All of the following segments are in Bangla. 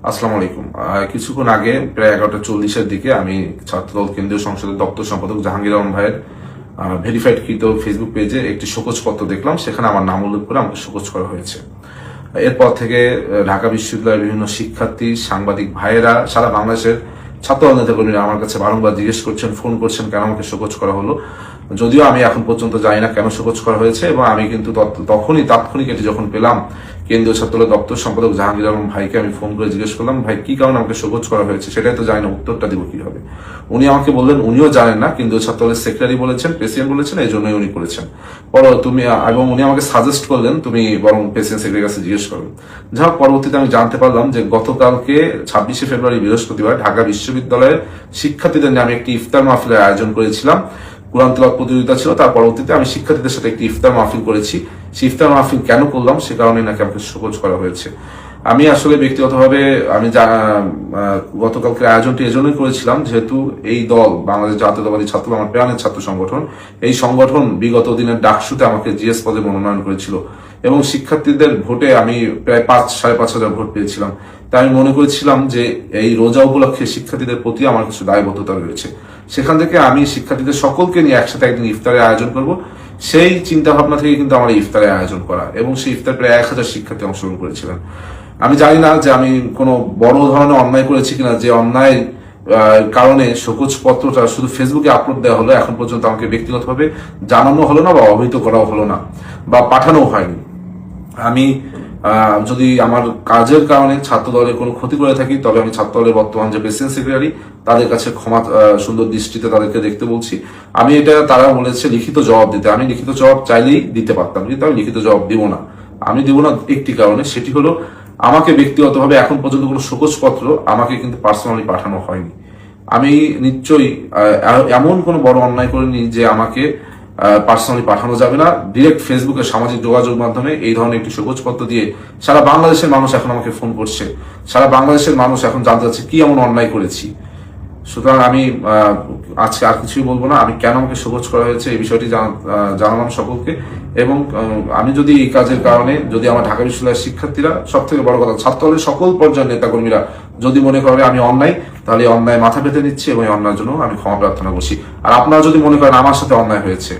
আসসালামু আলাইকুম। কিছুক্ষণ আগে প্রায় 11:40-এর দিকে আমি ছাত্রদল কেন্দ্রীয় সংসদের দপ্তর সম্পাদক জাহাঙ্গীর আলম ভাইয়ের ভেরিফাইড কৃত ফেসবুক পেজে একটি শোকজপত্র দেখলাম। সেখানে আমার নাম উল্লেখ করে আমাকে শোকজ করা হয়েছে। এরপর থেকে ঢাকা বিশ্ববিদ্যালয়ের বিভিন্ন শিক্ষার্থী, সাংবাদিক ভাইয়েরা, সারা বাংলাদেশের ছাত্রদল নেতাকর্মীরা আমার কাছে বারংবার জিজ্ঞেস করছেন, ফোন করছেন কেন আমাকে শোকজ করা হলো। যদিও আমি এখন পর্যন্ত জানি না কেন শোকজ করা হয়েছে, এবং আমি কিন্তু তখনই তাৎক্ষণিক এটি যখন পেলাম, কেন্দ্রীয় ছাত্রদলের দপ্তর সম্পাদক জাহাঙ্গীর আলম ভাইকে আমি ফোন করে জিজ্ঞেস করলাম, ভাই কি কারণে আমাকে শোকজ করা হয়েছে, সেটাই তো জানি না, উত্তরটা দিব কিভাবে। উনি আমাকে বললেন উনিও জানেন না, কেন্দ্রীয় ছাত্রদলের সেক্রেটারি বলেছেন, প্রেসিডেন্ট বলেছেন, এই জন্যই উনি করেছেন। এবং উনি আমাকে সাজেস্ট করলেন তুমি বরং প্রেসিডেন্ট সেক্রেটারির কাছে জিজ্ঞেস করো। যা হোক, পরবর্তীতে আমি জানতে পারলাম যে গতকালকে 26শে ফেব্রুয়ারি বৃহস্পতিবার ঢাকা বিশ্ববিদ্যালয়ের শিক্ষার্থীদের নিয়ে আমি একটি ইফতার মাহফিলের আয়োজন করেছিলাম। কোরআন তেলাওয়াত প্রতিযোগিতা ছিল, তার পরবর্তীতে আমি শিক্ষার্থীদের সাথে একটি ইফতার মাহফিল করেছি। সেই ইফতার মাহফিল কেন করলাম সে কারণে নাকি আমাকে শোকজ করা হয়েছে। আমি আসলে ব্যক্তিগতভাবে আমি গতকালকে আয়োজনটি এজন্যই করেছিলাম, যেহেতু এই দল বাংলাদেশ জাতীয়তাবাদী ছাত্রদল আমার প্রাণের ছাত্র সংগঠন, এই সংগঠন বিগত দিনের ডাকসুতে আমাকে জিএস পদে মনোনয়ন করেছিল, এবং শিক্ষার্থীদের ভোটে আমি প্রায় 5,500 ভোট পেয়েছিলাম। তাই আমি মনে করেছিলাম যে এই রোজা উপলক্ষে শিক্ষার্থীদের প্রতি আমার কিছু দায়বদ্ধতা রয়েছে। সেখান থেকে আমি শিক্ষার্থীদের সকলকে নিয়ে একসাথে একদিন ইফতারের আয়োজন করব, সেই চিন্তা ভাবনা থেকে কিন্তু আমার ইফতারের আয়োজন করা, এবং সেই ইফতার প্রায় 1000 শিক্ষার্থী অংশগ্রহণ করেছিলেন। আমি জানি না যে আমি কোনো বড় ধরনের অন্যায় করেছি কিনা, যে অন্যায় কারণে শোকজ পত্রটা শুধু ফেসবুকে আপলোড দেওয়া হলো, এখন পর্যন্ত আমাকে ব্যক্তিগতভাবে জানানো হলো না, বা অবহিত করাও হলো না, বা পাঠানো হয়নি। আমি যদি আমার কাজের কারণে ছাত্র দলের কোনো ক্ষতি করে থাকি, তবে আমি ছাত্র দলের বর্তমান যে প্রেসিডেন্ট সেক্রেটারি, তাদের কাছে ক্ষমা সুন্দর দৃষ্টিতে তাদেরকে দেখতে বলছি। আমি এটা, তারা বলেছে লিখিত জবাব দিতে, আমি লিখিত জবাব চাইলেই দিতে পারতাম, কিন্তু আমি লিখিত জবাব দিব না। আমি দিব না একটি কারণে, সেটি হলো আমাকে ব্যক্তিগতভাবে এখন পর্যন্ত কোনো শোকজ পত্র আমাকে কিন্তু পার্সোনালি পাঠানো হয়নি। আমি নিশ্চয়ই এমন কোনো বড় অন্যায় করিনি যে আমাকে পার্সোনালি পাঠানো যাবে না। ডিরেক্ট ফেসবুকে, সামাজিক যোগাযোগ মাধ্যমে এই ধরনের একটি শোকজপত্র দিয়ে সারা বাংলাদেশের মানুষ এখন আমাকে ফোন করছে, সারা বাংলাদেশের মানুষ এখন জানতে চাচ্ছে কি এমন অন্যায় করেছি। সুতরাং আমি আজকে আর কিছুই বলবো না। আমি কেন আমাকে শোকজ করা হয়েছে এই বিষয়টি জানালাম সকলকে, এবং আমি যদি এই কাজের কারণে, যদি আমার ঢাকা বিশ্ববিদ্যালয়ের শিক্ষার্থীরা, সব থেকে বড় কথা ছাত্রদলের সকল পর্যায়ের নেতাকর্মীরা যদি মনে করে আমি অন্যায়, তাহলে অন্যায় মাথা পেতে নিচ্ছি, এবং এই অন্যায়ের জন্য আমি ক্ষমা প্রার্থনা করছি। আর আপনারা যদি মনে করেন আমার সাথে অন্যায় হয়েছে,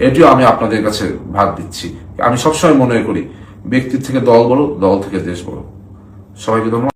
এটিও আমি আপনাদের কাছে ভাগ দিচ্ছি। আমি সবসময় মনে করি ব্যক্তির থেকে দল বড়, দল থেকে দেশ বড়। সবাইকে ধন্যবাদ।